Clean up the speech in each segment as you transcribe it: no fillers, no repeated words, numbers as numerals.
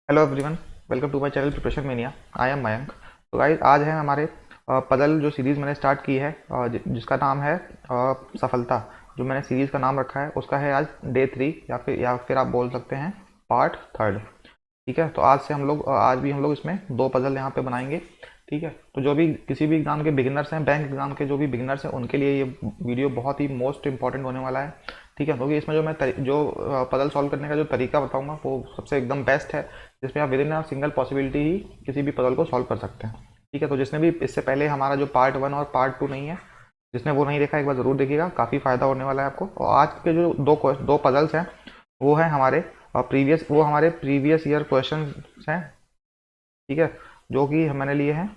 Hello everyone, welcome to my channel preparation mania. I am Mayank. तो guys, आज है हमारे पजल जो सीरीज़ मैंने स्टार्ट की है, जिसका नाम है सफलता। जो मैंने सीरीज़ का नाम रखा है उसका है आज डे 3, या फिर आप बोल सकते हैं पार्ट 3। ठीक है, तो आज से हम लोग आज भी हम लोग इसमें दो पजल यहाँ पे बनाएंगे। ठीक है, तो जो भी किसी भी एग्ज़ाम के बिगिनर्स हैं, बैंक एग्ज़ाम के जो भी बिगिनर्स हैं, उनके लिए ये वीडियो बहुत ही मोस्ट इंपॉर्टेंट होने वाला है। ठीक है, क्योंकि इसमें जो पजल सॉल्व करने का जो तरीका बताऊंगा वो सबसे एकदम बेस्ट है, जिसमें आप within a single possibility ही किसी भी पजल को सॉल्व कर सकते हैं। ठीक है, तो जिसने भी इससे पहले हमारा जो पार्ट 1 और पार्ट 2 नहीं है, जिसने वो नहीं देखा, एक बार ज़रूर देखिएगा, काफ़ी फ़ायदा होने वाला है आपको। और आज के जो दो पजल्स हैं वो हैं हमारे प्रीवियस ईयर क्वेश्चन हैं। ठीक है, जो कि मैंने लिए हैं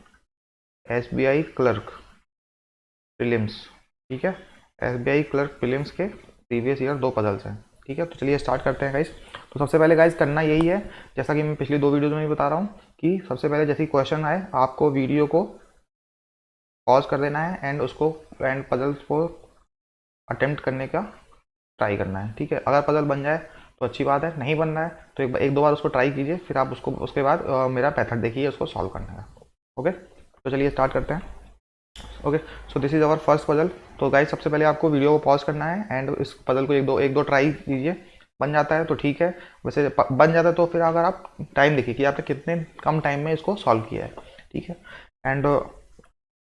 एसबीआई क्लर्क प्रीलिम्स। ठीक है, एसबीआई क्लर्क प्रीलिम्स के प्रीवियस ईयर दो पजल्स हैं। ठीक है, तो चलिए स्टार्ट करते हैं गाइस। तो सबसे पहले गाइस करना यही है, जैसा कि मैं पिछली दो वीडियो में भी बता रहा हूँ, कि सबसे पहले जैसे ही क्वेश्चन आए आपको वीडियो को पॉज कर देना है एंड पजल्स को अटेम्प्ट करने का ट्राई करना है। ठीक है, अगर पजल बन जाए तो अच्छी बात है, नहीं बन रहा है तो एक दो बार उसको ट्राई कीजिए, फिर आप उसको उसके बाद मेरा मेथड देखिए उसको सॉल्व करने का। ओके, तो चलिए स्टार्ट करते हैं। Okay, so this is our first puzzle. तो गाइस, सबसे पहले आपको वीडियो को पॉज करना है एंड इस पजल को एक दो ट्राई कीजिए। बन जाता है तो ठीक है, वैसे बन जाता है तो फिर अगर आप टाइम देखिए कि आपने कितने कम टाइम में इसको सॉल्व किया है। ठीक है, एंड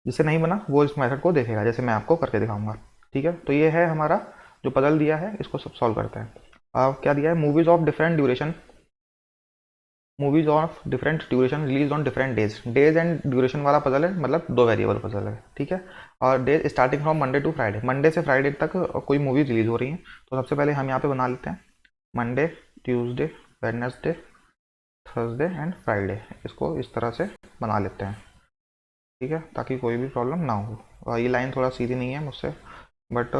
जिससे नहीं बना वो इस मेथड को देखेगा, जैसे मैं आपको करके दिखाऊंगा। ठीक है, तो ये है हमारा जो पजल दिया है, इसको सब सॉल्व करते हैं। क्या दिया है, movies of different duration release on different days and duration वाला पजल है, मतलब दो वेरिएबल पजल है। ठीक है, और days starting from Monday to Friday, Monday से फ्राइडे तक कोई मूवी रिलीज हो रही है। तो सबसे पहले हम यहाँ पे बना लेते हैं Monday, Tuesday, Wednesday, Thursday and Friday. इसको इस तरह से बना लेते हैं। ठीक है, ताकि कोई भी प्रॉब्लम ना हो। और ये लाइन थोड़ा सीधी नहीं है मुझसे, बट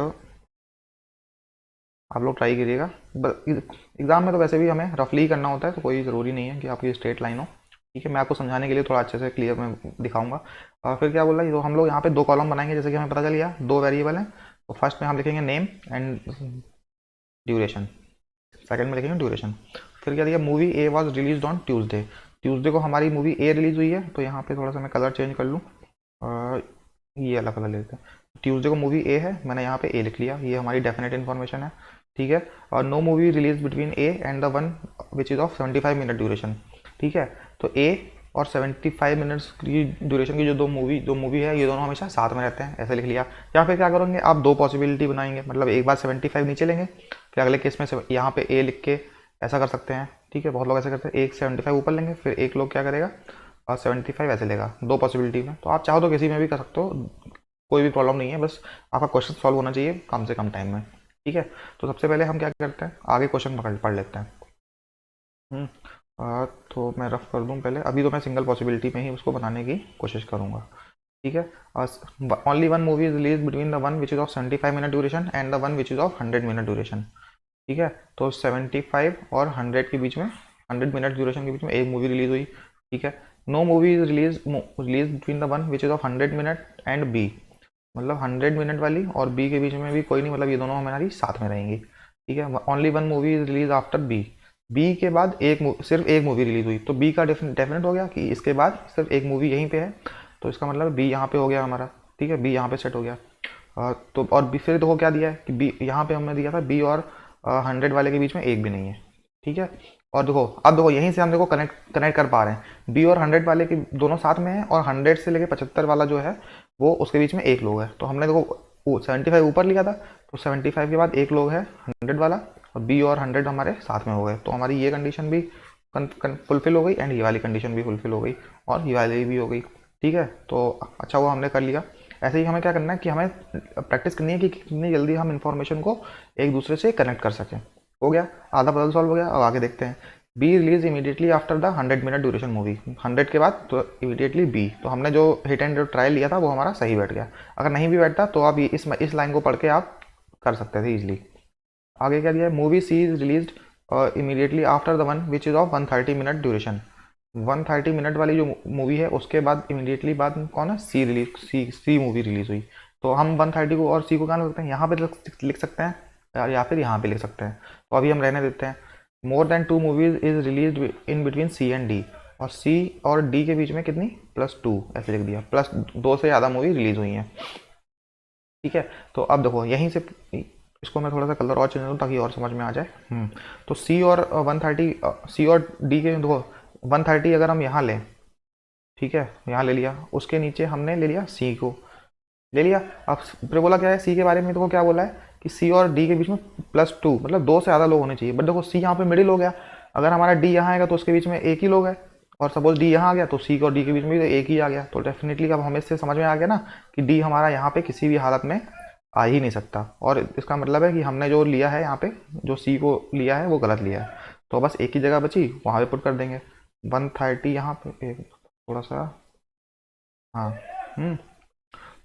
आप लोग ट्राई करिएगा। एग्ज़ाम में तो वैसे भी हमें रफली ही करना होता है, तो कोई ज़रूरी नहीं है कि आपकी स्ट्रेट लाइन हो। ठीक है, मैं आपको समझाने के लिए थोड़ा अच्छे से क्लियर में दिखाऊंगा। और फिर क्या बोल रहा है, तो हम लोग यहाँ पे दो कॉलम बनाएंगे, जैसे कि हमें पता चल गया दो वेरिएबल हैं। तो फर्स्ट में हम लिखेंगे नेम एंड ड्यूरेशन, सेकंड में लिखेंगे ड्यूरेशन। फिर क्या दिया, movie A was release on Tuesday. Tuesday को हमारी मूवी ए रिलीज हुई है, तो यहाँ पे थोड़ा सा मैं कलर चेंज कर लूँ, और ये अलग कलर लेते हैं। ट्यूसडे को मूवी ए है, मैंने यहाँ पे ए लिख लिया, ये हमारी डेफिनेट इन्फॉर्मेशन है। ठीक है, और no movie release between A and the one which is of 75 minute duration. ठीक है, तो ए और 75 मिनट्स की ड्यूरेशन की जो मूवी है, ये दोनों हमेशा साथ में रहते हैं, ऐसे लिख लिया। या फिर क्या करेंगे, आप दो पॉसिबिलिटी बनाएंगे, मतलब एक बार 75 नीचे लेंगे, फिर अगले केस में यहाँ पे ए लिख के ऐसा कर सकते हैं। ठीक है, बहुत लोग ऐसा करते हैं, एक 75 ऊपर लेंगे, फिर एक लोग क्या करेगा और 75 ऐसे लेगा, दो पॉसिबिलिटी में। तो आप चाहो तो किसी में भी कर सकते हो, कोई भी प्रॉब्लम नहीं है, बस आपका क्वेश्चन सॉल्व होना चाहिए कम से कम टाइम में। ठीक है, तो सबसे पहले हम क्या करते हैं, आगे क्वेश्चन पढ़ लेते हैं। तो मैं रफ कर दूं पहले, अभी तो मैं सिंगल पॉसिबिलिटी में ही उसको बनाने की कोशिश करूंगा। ठीक है, only one movie is release between the one which is of 75 minute duration and the one which is of 100 minute duration. ठीक है, तो 75 और 100 के बीच में, 100 मिनट ड्यूरेशन के बीच में एक मूवी रिलीज हुई। ठीक है, no movie is release between the one which is of 100 minute and B, मतलब 100 मिनट वाली और बी के बीच में भी कोई नहीं, मतलब ये दोनों हमारी साथ में रहेंगी। ठीक है, only one movie is release after B, B के बाद सिर्फ एक मूवी रिलीज हुई, तो बी का डेफिनेट हो गया कि इसके बाद सिर्फ एक मूवी यहीं पे है, तो इसका मतलब बी यहाँ पे हो गया हमारा। ठीक है, बी यहाँ पे सेट हो गया। तो और बी फिर देखो क्या दिया है कि बी यहाँ पे हमने दिया था बी और 100 वाले के बीच में एक भी नहीं है। ठीक है, और देखो अब देखो यहीं से हम देखो कनेक्ट कनेक्ट कर पा रहे हैं, बी और 100 वाले के दोनों साथ में है, और 100 से लेके 75 वाला जो है वो उसके बीच में एक लोग है। तो हमने देखो 75 ऊपर लिया था, तो 75 के बाद एक लोग है 100 वाला, और बी और 100 हमारे साथ में हो गए, तो हमारी ये कंडीशन भी फुलफिल हो गई एंड ये वाली कंडीशन भी फुलफिल हो गई, और ये वाली भी हो गई। ठीक है, तो अच्छा हुआ हमने कर लिया। ऐसे ही हमें क्या करना है कि हमें प्रैक्टिस करनी है कि कितनी जल्दी हम इन्फॉर्मेशन को एक दूसरे से कनेक्ट कर सकें। हो गया, आधा पजल सॉल्व हो गया। अब आगे देखते हैं, be release immediately after the 100 minute duration movie, 100 के बाद तो इमीडिएटली बी, तो हमने जो हिट एंड ट्रायल लिया था वो हमारा सही बैठ गया। अगर नहीं भी बैठता तो आप इस लाइन को पढ़ के आप कर सकते थे इजिली। आगे क्या दिया है, movie C is release immediately after the one which is of 130 minute duration, 130 minute वाली जो मूवी है उसके बाद इमीडिएटली बाद कौन है, सी मूवी रिलीज हुई। तो हम 130 को और सी को कहाँ लिख सकते हैं, यहाँ पे लिख सकते हैं, या फिर यहाँ पे लिख सकते हैं। तो अभी हम रहने देते हैं, more than 2 movies is release in between C and D, और सी और डी के बीच में कितनी, +2 ऐसे लिख दिया, +2 से ज़्यादा मूवी रिलीज हुई हैं। ठीक है, तो अब देखो यहीं से इसको मैं थोड़ा सा कलर और चेंज करूँ ताकि और समझ में आ जाए। तो सी और 130, सी और डी के देखो 130 अगर हम यहाँ लें, ठीक है, यहाँ ले लिया, उसके नीचे हमने ले लिया सी को, ले लिया। अब फिर बोला क्या है सी के बारे में, देखो क्या बोला है कि सी और डी के बीच में +2, मतलब 2 से ज़्यादा लोग होने चाहिए। बट देखो सी यहाँ पे मिडिल हो गया, अगर हमारा डी यहाँ आएगा तो उसके बीच में एक ही लोग है, और सपोज डी यहाँ आ गया तो सी और डी के बीच में भी तो एक ही आ गया, तो डेफिनेटली अब हमें इससे समझ में आ गया ना कि डी हमारा यहाँ पे किसी भी हालत में आ ही नहीं सकता, और इसका मतलब है कि हमने जो लिया है यहाँ पे, जो सी को लिया है वो गलत लिया है। तो बस एक ही जगह बची, वहाँ पे पुट कर देंगे 130 यहाँ पे, एक थोड़ा सा, हाँ,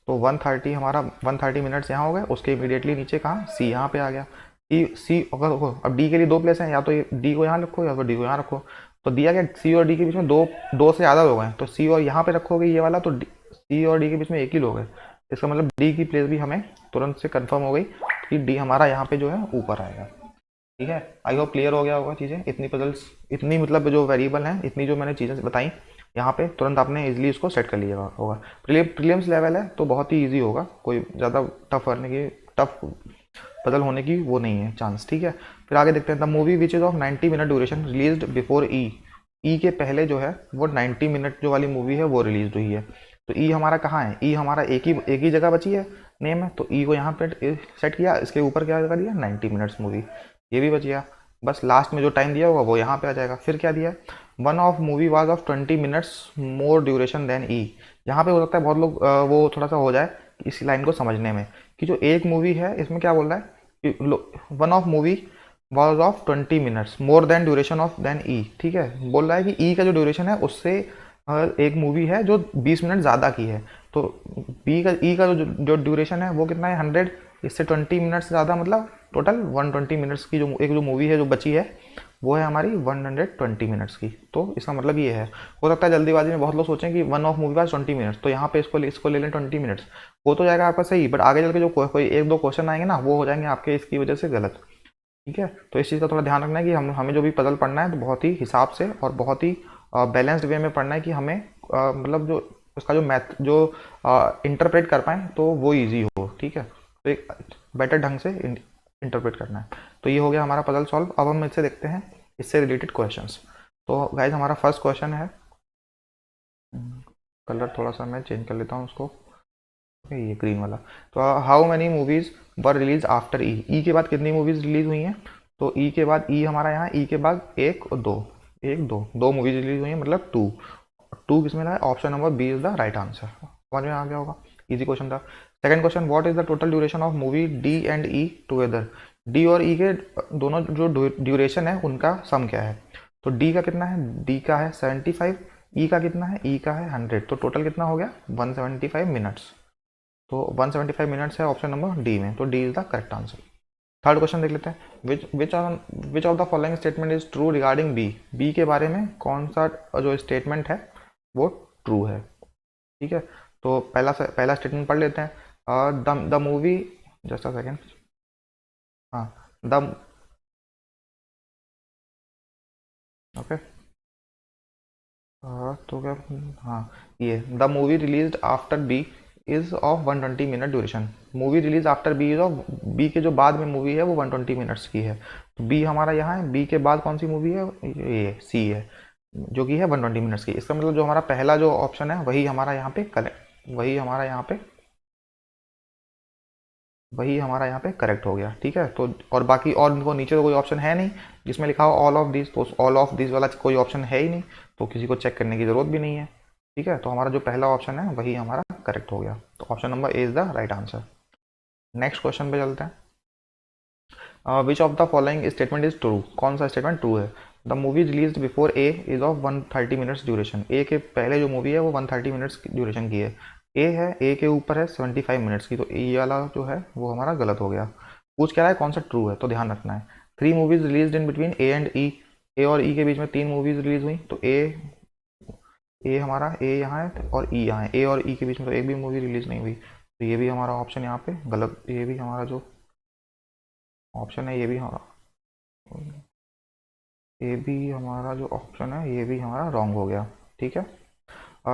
तो 130 हमारा 130 मिनट्स यहाँ हो गए, उसके इमीडिएटली नीचे कहाँ, सी यहाँ पे आ गया। सी अगर देखो अब डी के लिए 2 प्लेस हैं, या तो डी को यहाँ रखो या तो डी को यहाँ रखो, तो दिया गया सी और डी के बीच में दो से ज़्यादा लोग हैं, तो सी और यहाँ पे रखोगे ये वाला, तो सी और डी के बीच में एक ही लोग है, इसका मतलब डी की प्लेस भी हमें तुरंत से कन्फर्म हो गई कि डी हमारा यहाँ पे जो है ऊपर आएगा। ठीक है, आई होप क्लियर हो गया होगा चीज़ें, इतनी पजल्स, इतनी मतलब जो वेरिएबल हैं, इतनी जो मैंने चीज़ें बताई यहाँ पे, तुरंत आपने इजीली इसको सेट कर लिया होगा। प्रीलिम्स लेवल है तो बहुत ही इजी होगा, कोई ज़्यादा टफ पजल होने की वो नहीं है चांस। ठीक है, फिर आगे देखते हैं। The movie which is of 90 minute duration released before E के पहले जो है वो 90 मिनट जो वाली मूवी है वो रिलीज हुई है। तो ई हमारा कहाँ है, ई हमारा एक ही जगह बची है नेम है, तो ई को यहाँ पे सेट किया, इसके ऊपर क्या कर दिया 90 मिनट्स मूवी, ये भी बच गया। बस लास्ट में जो टाइम दिया होगा वो यहाँ पे आ जाएगा। फिर क्या दिया है, one of movie was of 20 minutes more duration than E. यहाँ पे हो सकता है बहुत लोग वो थोड़ा सा हो जाए इस लाइन को समझने में, कि जो एक मूवी है इसमें क्या बोल रहा है कि one of movie was of 20 minutes more than duration of than E. ठीक है, बोल रहा है कि ई का जो ड्यूरेशन है उससे एक मूवी है जो 20 मिनट ज़्यादा की है, तो बी का ई का जो ड्यूरेशन है वो कितना है 100, इससे 20 मिनट्स ज़्यादा, मतलब टोटल 120 मिनट्स की जो मूवी है जो बची है वो है हमारी 120 मिनट्स की। तो इसका मतलब ये है, हो सकता है जल्दीबाजी में बहुत लोग सोचें कि one of movie pass 20 minutes, तो यहाँ पे इसको ले लें 20 मिनट्स, वो तो जाएगा आपका सही, बट आगे चल के जो कोई एक दो क्वेश्चन आएंगे ना वो हो जाएंगे आपके इसकी वजह से गलत। ठीक है, तो इस चीज़ का थोड़ा ध्यान रखना है कि हमें जो भी पजल पढ़ना है तो बहुत ही हिसाब से और बहुत ही बैलेंस्ड वे में पढ़ना है, कि हमें मतलब जो उसका जो मैथ जो इंटरप्रेट कर पाएँ तो वो इजी हो। ठीक है, तो एक बेटर ढंग से इंटरप्रेट करना है। तो ये हो गया हमारा पजल सॉल्व। अब हम इससे देखते हैं इससे रिलेटेड क्वेश्चंस। तो गाइज हमारा फर्स्ट क्वेश्चन है, कलर थोड़ा सा मैं चेंज कर लेता हूँ उसको, ये ग्रीन वाला। तो how many movies were release after E, E के बाद कितनी मूवीज रिलीज हुई हैं, तो ई के बाद ई हमारा यहाँ ई के बाद एक और दो, दो मूवीज रिलीज हुई हैं, मतलब टू किसमें था, option number B is the right answer. समझ में आ गया होगा, इजी क्वेश्चन था। Second question, what is the total duration of movie D and E together, D और ई के दोनों जो ड्यूरेशन है उनका सम क्या है, तो डी का कितना है, डी का है 75, ई का कितना है, ई का है 100, तो टोटल कितना हो गया 175 मिनट्स। तो 175 मिनट्स है ऑप्शन नंबर डी में, तो D is the correct answer. Third question देख लेते हैं, which of the following statement is true regarding B, B के बारे में कौन सा जो स्टेटमेंट है वो ट्रू है। ठीक है, तो पहला स्टेटमेंट पढ़ लेते हैं। The movie, just a second, हाँ, द ओके, तो क्या, हाँ, ये the movie release after B is of 120 minute duration, movie release after B is of, B के जो बाद में मूवी है वो 120 मिनट्स की है, तो बी हमारा यहाँ है, बी के बाद कौन सी मूवी है, ये सी है जो कि है 120 मिनट्स की। इसका मतलब जो हमारा पहला जो ऑप्शन है वही हमारा यहाँ पे करेक्ट हो गया। ठीक है, तो और बाकी और इनको नीचे तो कोई ऑप्शन है नहीं जिसमें लिखा हो ऑल ऑफ दिस, तो ऑल ऑफ दिस वाला कोई ऑप्शन है ही नहीं, तो किसी को चेक करने की ज़रूरत भी नहीं है। ठीक है, तो हमारा जो पहला ऑप्शन है वही हमारा करेक्ट हो गया, तो option number A is the right answer. Next question पे चलते हैं। Which of the following statement is true, कौन सा स्टेटमेंट ट्रू है, the movie release before A is of 130 minutes duration, A के पहले जो मूवी है वो 130 मिनट्स की ड्यूरेशन की है, ए है, ए के ऊपर है 75 मिनट्स की, तो ये वाला जो है वो हमारा गलत हो गया। पूछ क्या रहा है कौन सा ट्रू है, तो ध्यान रखना है। 3 movies release in between A and E, A और ई के बीच में 3 मूवीज रिलीज हुई, तो ए हमारा ए यहाँ है और ई यहाँ है, ए और ई के बीच में तो एक भी मूवी रिलीज नहीं हुई, तो ये भी हमारा ऑप्शन यहाँ पे गलत, ये भी हमारा जो ऑप्शन है ये भी हमारा ये भी हमारा जो ऑप्शन है ये भी हमारा रॉन्ग हो गया। ठीक है,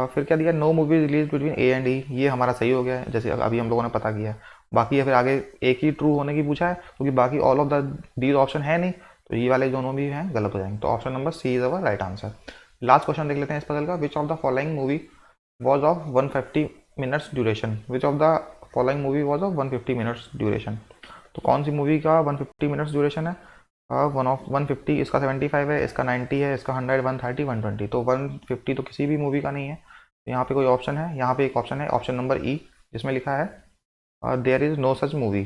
फिर क्या दिया, no movie release between A and E, ये हमारा सही हो गया है, जैसे अभी हम लोगों ने पता किया है। बाकी है फिर आगे एक ही ट्रू होने की पूछा है, क्योंकि बाकी all of the the option है नहीं, तो ये वाले दोनों भी हैं गलत हो जाएंगे। तो option number C is our right answer. Last question देख लेते हैं इस पजल का। Which of the following movie was of 150 minutes duration. Which of the following movie was of 150 minutes duration. तो कौन सी मूवी का 150 मिनट्स ड्यूरेशन है। वन ऑफ 150, इसका 75 है, इसका 90 है, इसका 100, 130, 120। तो 150 तो किसी भी मूवी का नहीं है। यहाँ पे कोई ऑप्शन है, यहाँ पे एक ऑप्शन है, ऑप्शन नंबर ई, जिसमें लिखा है there is no such movie.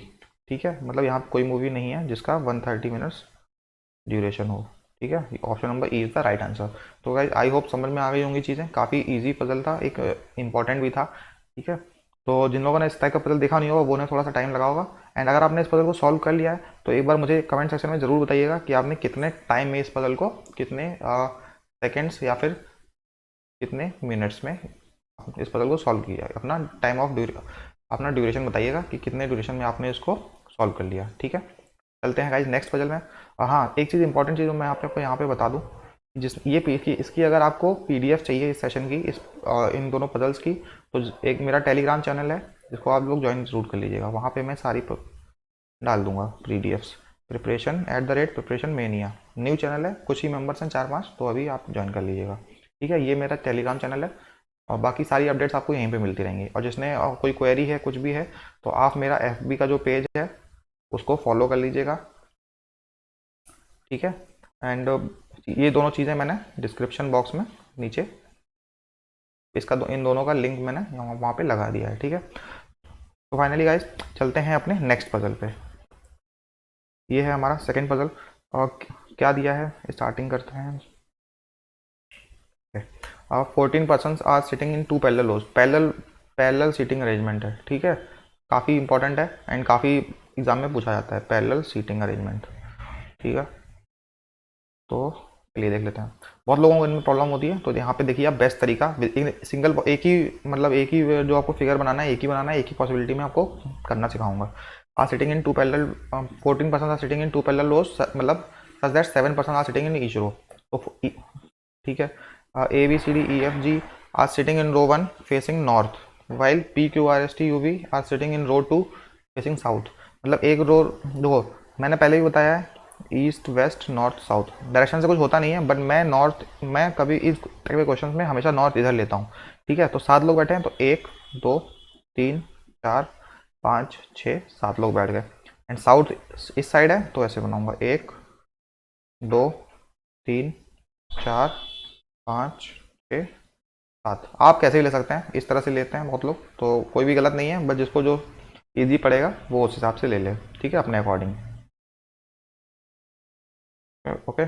ठीक है, मतलब यहाँ पे कोई मूवी नहीं है जिसका 130 मिनट्स ड्यूरेशन हो। ठीक है, option number E is the right answer. तो गाइज आई होप समझ में आ गई होंगी चीज़ें, काफ़ी ईजी पजल था, एक इंपॉर्टेंट भी था। ठीक है, तो जिन लोगों ने इस टाइप का पजल देखा नहीं होगा वो ने थोड़ा सा टाइम लगा होगा। एंड अगर आपने इस पजल को सॉल्व कर लिया है तो एक बार मुझे कमेंट सेक्शन में ज़रूर बताइएगा कि आपने कितने टाइम में इस पजल को, कितने सेकेंड्स या फिर कितने मिनट्स में इस पजल को सॉल्व किया है। अपना ड्यूरेशन बताइएगा कि कितने ड्यूरेशन में आपने इसको सॉल्व कर लिया। ठीक है, चलते हैं गाइज नेक्स्ट पजल में। हाँ, एक चीज़ इंपॉर्टेंट चीज़ मैं आपको यहाँ पे बता दूँ, जिस ये इसकी अगर आपको पीडीएफ चाहिए इस सेशन की, इस इन दोनों पजल्स की, तो एक मेरा टेलीग्राम चैनल है जिसको आप लोग ज्वाइन जरूर कर लीजिएगा। वहाँ पे मैं सारी डाल दूंगा PDFs. Preparation mania new channel है, कुछ ही मेंबर्स हैं 4-5, तो अभी आप ज्वाइन कर लीजिएगा। ठीक है, ये मेरा टेलीग्राम चैनल है और बाकी सारी अपडेट्स आपको यहीं पे मिलती रहेंगी। और जिसने कोई क्वेरी है, कुछ भी है, तो आप मेरा एफबी का जो पेज है उसको फॉलो कर लीजिएगा। ठीक है, एंड ये दोनों चीज़ें मैंने डिस्क्रिप्शन बॉक्स में नीचे इन दोनों का लिंक मैंने वहाँ पे लगा दिया है। ठीक है, तो फाइनली गाइस चलते हैं अपने नेक्स्ट पजल पे। ये है हमारा सेकंड पजल और क्या दिया है, स्टार्टिंग करते हैं। 14 person are sitting in 2 parallel rows, parallel seating arrangement है। ठीक है, काफ़ी इंपॉर्टेंट है एंड काफ़ी एग्जाम में पूछा जाता है पैरेलल सीटिंग अरेंजमेंट। ठीक है, तो चलिए देख लेते हैं। बहुत लोगों को इनमें प्रॉब्लम होती है, तो यहाँ पे देखिए आप बेस्ट तरीका, सिंगल एक ही मतलब एक ही जो आपको फिगर बनाना है, एक ही बनाना है, एक ही पॉसिबिलिटी में आपको करना सिखाऊंगा। Are sitting in 2 parallel, 14 person are sitting in 2 parallel rows, मतलब such that 7 person are sitting in each row. तो ठीक है, A B C D E F G are sitting in row 1 facing north, while P Q R S T U V are sitting in row 2 facing south. मतलब एक row, देखो मैंने पहले भी बताया है east west north south direction से कुछ होता नहीं है, बट मैं कभी इस टाइप के क्वेश्चन में हमेशा नॉर्थ इधर लेता हूँ। ठीक है, तो 7 लोग बैठे हैं, तो 1 2 3 4 5 6 7 लोग बैठ गए। एंड साउथ इस साइड है, तो ऐसे बनाऊंगा 1 2 3 4 5 6 7। आप कैसे भी ले सकते हैं, इस तरह से लेते हैं बहुत लोग, तो कोई भी गलत नहीं है, बट जिसको जो ईजी पड़ेगा वो उस हिसाब से ले ले। ठीक है, अपने अकॉर्डिंग। ओके,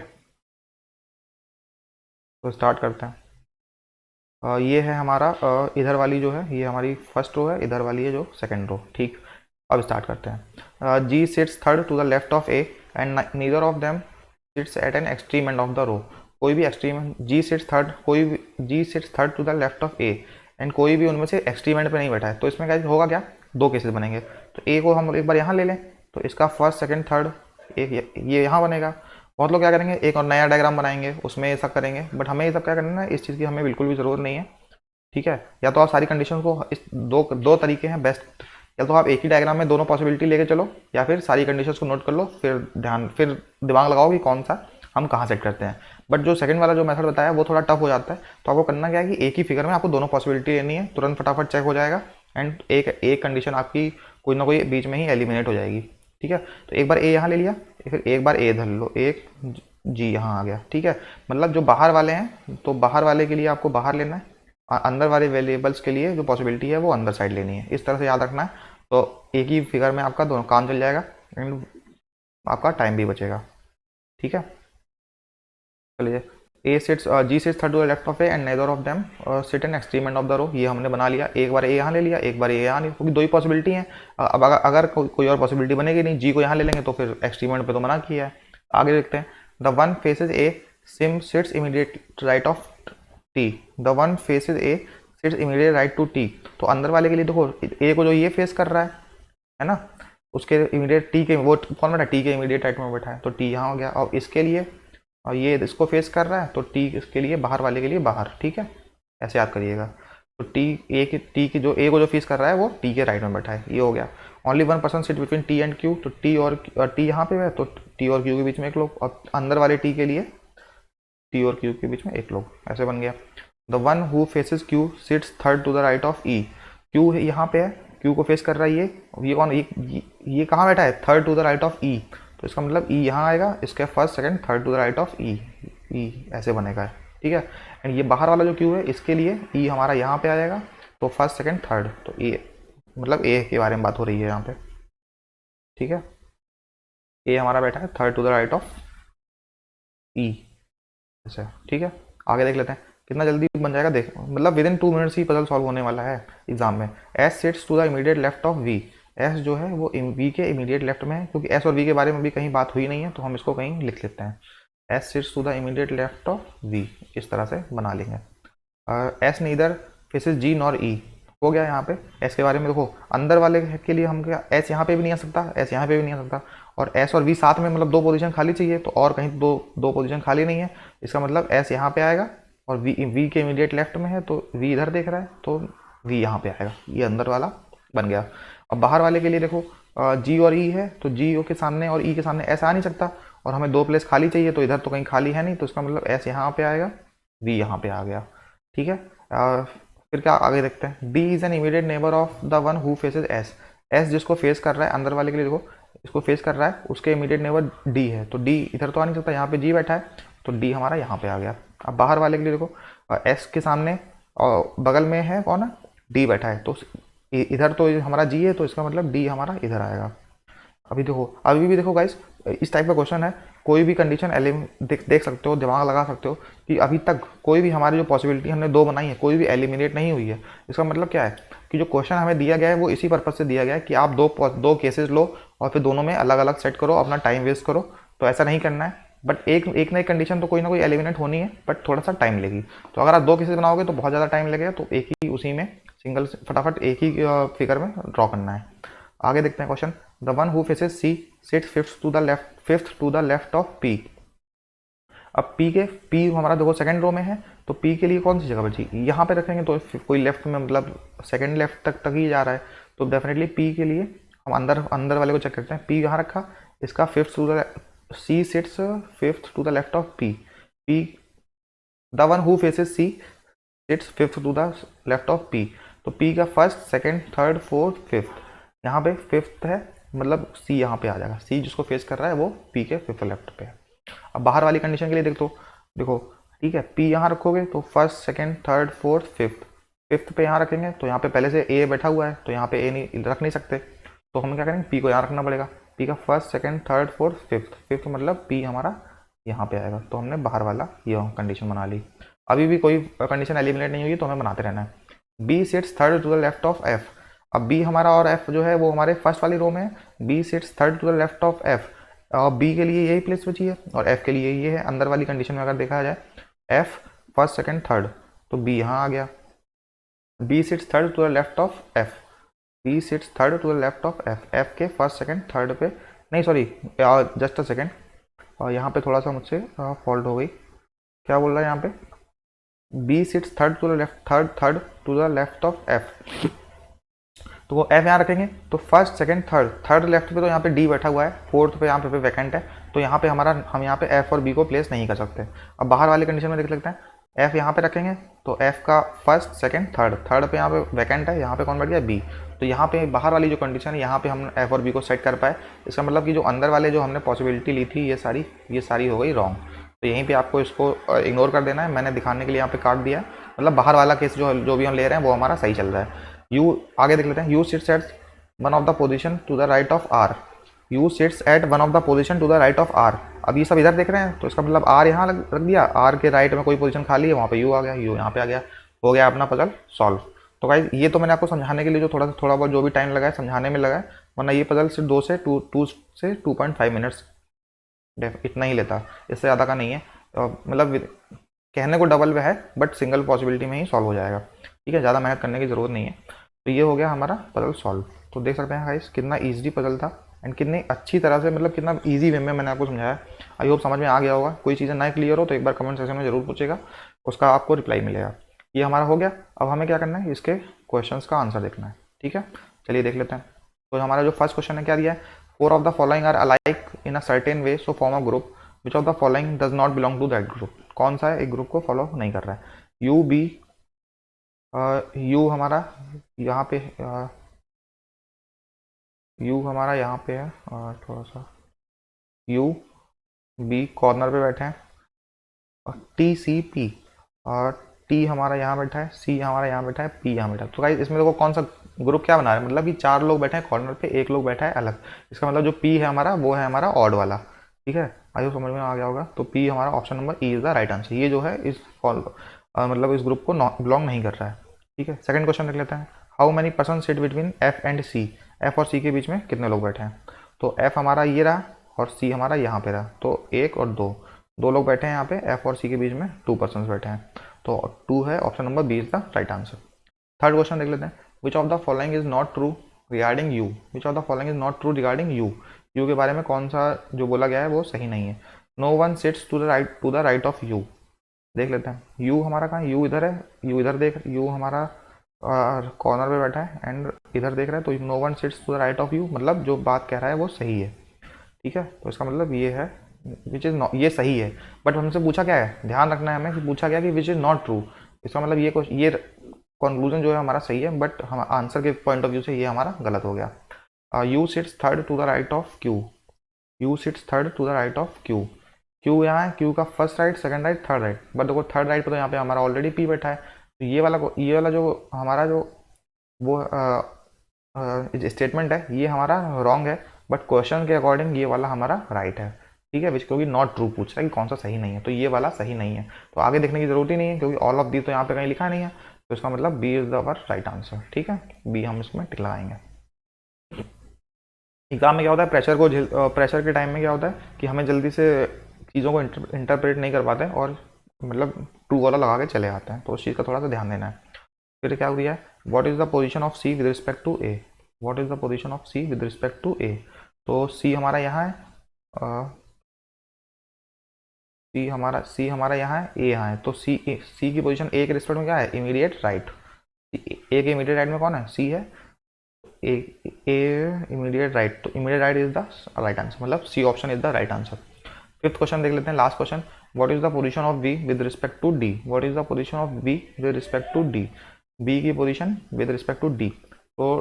तो स्टार्ट करते हैं। ये है हमारा इधर वाली जो है ये हमारी फर्स्ट रो है, इधर वाली है जो सेकंड रो। ठीक, अब स्टार्ट करते हैं। G sits third to the left of A and neither of them sits at an extreme end of the row. कोई भी extreme, G sits third to the left of A and कोई भी उनमें से extreme and पे नहीं बैठा है। तो इसमें क्या होगा, क्या दो केसेस बनेंगे। तो ए को हम एक बार यहाँ ले लें, तो इसका फर्स्ट सेकंड थर्ड एक ये यहाँ बनेगा। बहुत लोग क्या करेंगे, एक और नया डायग्राम बनाएंगे, उसमें ये सब करेंगे, बट हमें ये सब क्या करना है, इस चीज़ की हमें बिल्कुल भी ज़रूरत नहीं है। ठीक है, या तो आप सारी कंडीशन को, इस दो तरीके हैं बेस्ट, या तो आप एक ही डायग्राम में दोनों पॉसिबिलिटी लेके चलो, या फिर सारी कंडीशंस को नोट कर लो, फिर दिमाग लगाओ कि कौन सा हम कहाँ सेट करते हैं। बट जो सेकंड वाला जो मेथड बताया वो थोड़ा टफ हो जाता है, तो आपको करना क्या है कि एक ही फिगर में आपको दोनों पॉसिबिलिटी लेनी है, तुरंत फटाफट चेक हो जाएगा एंड एक कंडीशन आपकी कोई ना कोई बीच में ही एलिमिनेट हो जाएगी। ठीक है, तो एक बार ए यहाँ ले लिया, फिर एक बार ए धर लो, एक जी यहाँ आ गया। ठीक है, मतलब जो बाहर वाले हैं, तो बाहर वाले के लिए आपको बाहर लेना है, अंदर वाले वेरिएबल्स के लिए जो पॉसिबिलिटी है वो अंदर साइड लेनी है। इस तरह से याद रखना है, तो एक ही फिगर में आपका दोनों काम चल जाएगा एंड आपका टाइम भी बचेगा। ठीक है, चलिए A sits G sits third to the left of A and neither of them sit an extreme end of the row. ये हमने बना लिया, एक बार ए यहाँ ले लिया, एक बार ए यहाँ, क्योंकि दो ही पॉसिबिलिटी हैं। अब अगर कोई और पॉसिबिलिटी बनेगी नहीं, जी को यहाँ ले लेंगे तो फिर एक्सट्रीम एंड पे तो मना किया है। आगे देखते हैं, द वन फेसेज ए सिम sits immediate right of T, the one faces A sits immediate right to T. तो अंदर वाले के लिए देखो, ए को जो ये फेस कर रहा है ना, उसके इमीडिएट टी के वो कौन बैठा है, टी के इमीडिएट राइट में बैठा है, तो टी यहाँ हो गया। और इसके लिए और ये इसको फेस कर रहा है तो टी इसके लिए बाहर वाले के लिए बाहर, ठीक है, ऐसे याद करिएगा। तो टी की जो ए को जो फेस कर रहा है वो टी के राइट में बैठा है, ये हो गया। Only one person sit between T and Q, तो टी और टी यहाँ पे है तो टी और क्यू के बीच में एक लोग, और अंदर वाले टी के लिए टी और क्यू के बीच में एक लोग, ऐसे बन गया। The one who faces Q sits third to the right of E, Q यहाँ पे है, क्यू को फेस कर रहा है ये कौन, ये कहाँ बैठा है, third to the right of E, तो इसका मतलब ई यहाँ आएगा, इसके first second third to the right of E ऐसे बनेगा, ठीक है। एंड ये बाहर वाला जो क्यू है इसके लिए ई हमारा यहाँ पे आएगा, तो फर्स्ट सेकंड थर्ड, तो ए मतलब ए के बारे में बात हो रही है यहाँ पे, ठीक है। ए हमारा बैठा है third to the right of E, ऐसे, ठीक है। आगे देख लेते हैं कितना जल्दी बन जाएगा, देख मतलब विद इन 2 मिनट्स ही पजल सॉल्व होने वाला है एग्जाम में। S sits to the immediate left of V, S जो है वो वी के इमीडिएट लेफ्ट में है, क्योंकि एस और वी के बारे में भी कहीं बात हुई नहीं है तो हम इसको कहीं लिख लेते हैं। S sits to the immediate left of V, इस तरह से बना लेंगे। S neither faces G nor E, हो गया। यहाँ पे एस के बारे में देखो, अंदर वाले के लिए हम क्या, एस यहाँ पे भी नहीं आ सकता, एस यहाँ पे भी नहीं आ सकता, और एस और वी साथ में मतलब 2 पोजीशन खाली चाहिए, तो और कहीं दो पोजीशन खाली नहीं है, इसका मतलब एस यहाँ पे आएगा, और वी के इमीडिएट लेफ्ट में है तो वी इधर देख रहा है तो वी यहाँ पे आएगा, ये अंदर वाला बन गया। अब बाहर वाले के लिए देखो, जी और ई है तो जी के सामने और ई के सामने एस आ नहीं सकता, और हमें 2 प्लेस खाली चाहिए, तो इधर तो कहीं खाली है नहीं, तो इसका मतलब एस यहाँ पे आएगा, वी यहाँ पे आ गया, ठीक है। फिर क्या आगे देखते हैं, D is an immediate neighbour of the one who faces S, S जिसको फेस कर रहा है अंदर वाले के लिए देखो, इसको फेस कर रहा है, उसके इमीडिएट नेबर डी है, तो डी इधर तो आ नहीं सकता, यहाँ पे जी बैठा है, तो डी हमारा यहाँ पे आ गया। अब बाहर वाले के लिए देखो, एस के सामने और बगल में है कौन है, डी बैठा है, तो इधर तो हमारा जी है, तो इसका मतलब डी हमारा इधर आएगा। अभी भी देखो गाइस, इस टाइप का क्वेश्चन है, कोई भी कंडीशन देख सकते हो, दिमाग लगा सकते हो कि अभी तक कोई भी हमारी जो पॉसिबिलिटी हमने 2 बनाई है कोई भी एलिमिनेट नहीं हुई है। इसका मतलब क्या है कि जो क्वेश्चन हमें दिया गया है वो इसी पर्पज से दिया गया है कि आप दो केसेस लो और फिर दोनों में अलग अलग सेट करो, अपना टाइम वेस्ट करो, तो ऐसा नहीं करना है। बट एक ना एक कंडीशन तो कोई ना कोई एलिमिनेट होनी है, बट थोड़ा सा टाइम लेगी। तो अगर आप 2 केसेस बनाओगे तो बहुत ज़्यादा टाइम लगेगा, तो एक ही उसी में सिंगल फटाफट एक ही फिगर में ड्रॉ करना है। आगे देखते हैं question, the one who faces C sits fifth to the left of P. अब पी हमारा देखो सेकंड रो में है, तो पी के लिए कौन सी जगह बची, यहाँ पे रखेंगे तो कोई लेफ्ट में मतलब सेकंड लेफ्ट तक ही जा रहा है, तो डेफिनेटली पी के लिए हम अंदर वाले को चेक करते हैं। पी यहाँ रखा, इसका fifth to the C sits fifth to the left of P, the one who faces C sits fifth to the left of P, तो पी का first second third fourth fifth, यहाँ पे fifth है मतलब सी यहाँ पे आ जाएगा, सी जिसको फेस कर रहा है वो पी के फिफ्थ लेफ्ट पे है। अब बाहर वाली कंडीशन के लिए देखो ठीक है, पी यहाँ रखोगे तो first second third fourth fifth पे यहाँ रखेंगे, तो यहाँ पे पहले से ए बैठा हुआ है तो यहाँ पे ए नहीं रख नहीं सकते, तो हम क्या करेंगे, पी को यहाँ रखना पड़ेगा। पी का first second third fourth fifth मतलब पी हमारा यहाँ पे आएगा, तो हमने बाहर वाला ये कंडीशन बना ली। अभी भी कोई कंडीशन एलिमिनेट नहीं हुई तो हमें बनाते रहना है। B sits third to the left of F, अब बी हमारा और एफ जो है वो हमारे फर्स्ट वाली रो में है, B sits third to the left of F, और बी के लिए यही प्लेस बची है और एफ के लिए ये है। अंदर वाली कंडीशन में अगर देखा जाए, एफ फर्स्ट सेकंड थर्ड, तो बी यहाँ आ गया। B sits third to the left of F, B sits third to the left of F, F के फर्स्ट सेकंड थर्ड पे, नहीं सॉरी जस्ट अ सेकंड, और यहाँ पे थोड़ा सा मुझसे फॉल्ट हो गई, क्या बोल रहा है यहाँ पे, B sits third to the left third to the left of F, तो वो एफ यहाँ रखेंगे, तो फर्स्ट सेकंड थर्ड लेफ्ट पे तो यहाँ पे डी बैठा हुआ है, फोर्थ पे यहाँ पे वैकेंट है, तो यहाँ पे हम यहाँ पे एफ और बी को प्लेस नहीं कर सकते। अब बाहर वाली कंडीशन में देख लेते हैं, एफ यहाँ पे रखेंगे तो एफ का फर्स्ट सेकंड थर्ड पे यहाँ पे वैकेंट है, यहाँ पे कौन बैठ गया, बी, तो यहाँ पे बाहर वाली जो कंडीशन है यहाँ पे हम एफ और बी को सेट कर पाए। इसका मतलब कि जो अंदर वाले जो हमने पॉसिबिलिटी ली थी ये सारी हो गई रॉन्ग, तो यहीं पे आपको इसको इग्नोर कर देना है। मैंने दिखाने के लिए यहाँ पे काट दिया है, मतलब बाहर वाला केस जो भी हम ले रहे हैं वो हमारा सही चल रहा है। यू आगे देख लेते हैं, U sits at one of the position to the right of R, U sits at one of the position to the right of R, अब ये सब इधर देख रहे हैं तो इसका मतलब आर यहाँ रख दिया, आर के राइट में कोई पोजीशन खाली है वहाँ पे यू आ गया, यू यहाँ पे आ गया, हो गया अपना पजल सॉल्व। तो गाइस ये तो मैंने आपको समझाने के लिए जो थोड़ा बहुत जो भी टाइम लगा है समझाने में लगा है, वरना ये पजल सिर्फ 2 से 2.5 मिनट्स इतना ही लेता, इससे ज़्यादा का नहीं है, मतलब कहने को डबल में है बट सिंगल पॉसिबिलिटी में ही सॉल्व हो जाएगा, ठीक है, ज़्यादा मेहनत करने की ज़रूरत नहीं है। तो ये हो गया हमारा पजल सॉल्व। तो देख सकते हैं गाइस कितना ईजी पजल था। एंड कितनी अच्छी तरह से, मतलब कितना ईजी वे में मैंने आपको समझाया। आई होप समझ में आ गया होगा। कोई चीज़ें ना क्लियर हो तो एक बार कमेंट सेक्शन में जरूर पूछेगा, उसका आपको रिप्लाई मिलेगा। ये हमारा हो गया। अब हमें क्या करना है, इसके क्वेश्चंस का आंसर देखना है। ठीक है, चलिए देख लेते हैं। तो हमारा जो फर्स्ट क्वेश्चन है क्या दिया है, 4 of the following are alike in a certain way so form a group which of the following does not belong to that group. कौन सा है एक ग्रुप को फॉलो नहीं कर रहा है। यू बी, यू हमारा यहाँ पे, यू हमारा यहाँ पे है, थोड़ा सा यू बी कॉर्नर पे बैठे हैं, और टी सी पी, और टी हमारा यहाँ बैठा है, सी हमारा यहाँ बैठा है, पी यहाँ बैठा है। तो गाइस इसमें देखो कौन सा ग्रुप क्या बना रहा है, मतलब कि 4 लोग बैठे हैं कॉर्नर पे, एक लोग बैठा है अलग। इसका मतलब जो पी है हमारा वो है हमारा ऑड वाला। ठीक है, आइए समझ में आ गया होगा। तो पी हमारा option number E is the right answer. ये जो है इस मतलब इस ग्रुप को बिलोंग नहीं कर रहा है। ठीक है, सेकंड क्वेश्चन देख लेते हैं। How many person sit between F and C. F और सी के बीच में कितने लोग बैठे हैं। तो एफ हमारा ये रहा और सी हमारा यहाँ पे रहा, तो एक और दो, दो लोग बैठे हैं यहाँ पे। एफ और सी के बीच में 2 पर्सन बैठे हैं, तो 2 है, option number B is the right answer. Third question देख लेते हैं। Which of the following is not true regarding U. Which of the following is not true regarding U. U के बारे में कौन सा जो बोला गया है वो सही नहीं है। No one sits to the right of U. देख लेते हैं, यू हमारा कहाँ, यू इधर है, यू इधर देख, यू हमारा कॉर्नर पे बैठा है एंड इधर देख रहा है, तो no one sits to the right of U, मतलब जो बात कह रहा है वो सही है। ठीक है, तो इसका मतलब ये है विच इज़ नॉट, ये सही है। बट हमसे पूछा क्या है, ध्यान रखना है हमें कि पूछा गया कि विच इज़ नॉट ट्रू। इसका मतलब ये कंक्लूजन जो है हमारा सही है, बट हम आंसर के पॉइंट ऑफ व्यू से ये हमारा गलत हो गया। U sits third to the right of Q. U sits third to the right of Q. Q यहाँ है, क्यू का first right, second right, third right, but देखो थर्ड राइट पे तो यहाँ पे हमारा ऑलरेडी पी बैठा है। तो ये वाला जो हमारा जो वो स्टेटमेंट है ये हमारा रॉन्ग है, बट क्वेश्चन के अकॉर्डिंग ये वाला हमारा राइट है। ठीक है, क्योंकि नॉट ट्रू पूछ रहा है कि कौन सा सही नहीं है, तो ये वाला सही नहीं है। तो आगे देखने की जरूरत ही नहीं है, क्योंकि ऑल ऑफ दी तो यहाँ पे कहीं लिखा नहीं है, तो इसका मतलब B is the our right answer. ठीक है, बी हम इसमें टिक लगाएंगे। एग्जाम में क्या होता है, प्रेशर के टाइम में क्या होता है कि हमें जल्दी से चीज़ों को इंटरप्रेट नहीं कर पाते हैं और मतलब ट्रू वाला लगा के चले आते हैं, तो उस चीज़ का थोड़ा सा ध्यान देना है। फिर क्या दिया है, what is the position of C with respect to A. What is the position of C with respect to A. तो सी हमारा यहाँ है, सी हमारा यहाँ है, ए यहाँ है, तो सी की पोजीशन ए के रिस्पेक्ट में क्या है, इमीडिएट राइट। ए के इमीडिएट राइट में कौन है, सी है, ए इमीडिएट राइट, तो immediate right is the right answer, मतलब C option is the right answer. Fifth question देख लेते हैं, last question. What is the position of B with respect to D. What is the position of B with respect to D. B की position with respect to D. तो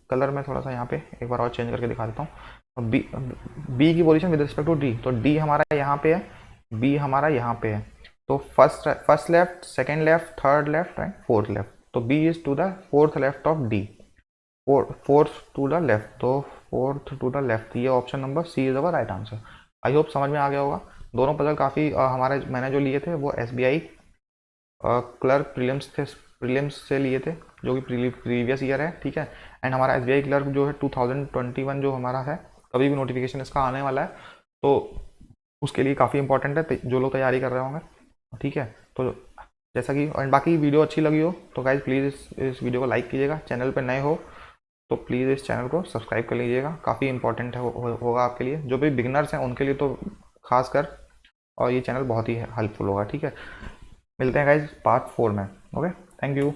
colour में थोड़ा सा यहाँ पे एक बार और चेंज करके दिखा देता हूँ। बी की position with respect to D, तो डी हमारा यहाँ पे है, बी हमारा यहाँ पे है, तो first left, second left, third left and fourth left, तो B is to the fourth left of D. Fourth to the left, तो फोर्थ टू द लेफ्ट, ये option number C is our right answer. I hope समझ में आ गया होगा। दोनों puzzle काफ़ी हमारे मैंने जो लिए थे वो SBI क्लर्क प्रीलिम्स से लिए थे, जो कि प्रीवियस ईयर है। ठीक है, एंड हमारा SBI क्लर्क जो है 2021 जो हमारा है, कभी भी नोटिफिकेशन इसका आने वाला है, तो उसके लिए काफ़ी इंपॉर्टेंट है जो लोग तैयारी कर रहे होंगे। ठीक है, तो जैसा कि एंड बाकी वीडियो अच्छी लगी हो तो गाइज प्लीज़ इस वीडियो को लाइक कीजिएगा। चैनल पर नए हो तो प्लीज़ इस चैनल को सब्सक्राइब कर लीजिएगा, काफ़ी इंपॉर्टेंट है होगा आपके लिए, जो भी बिगनर्स हैं उनके लिए तो खास कर, और ये चैनल बहुत ही हेल्पफुल होगा। ठीक है, मिलते हैं गाइज पार्ट 4 में। Okay, thank you.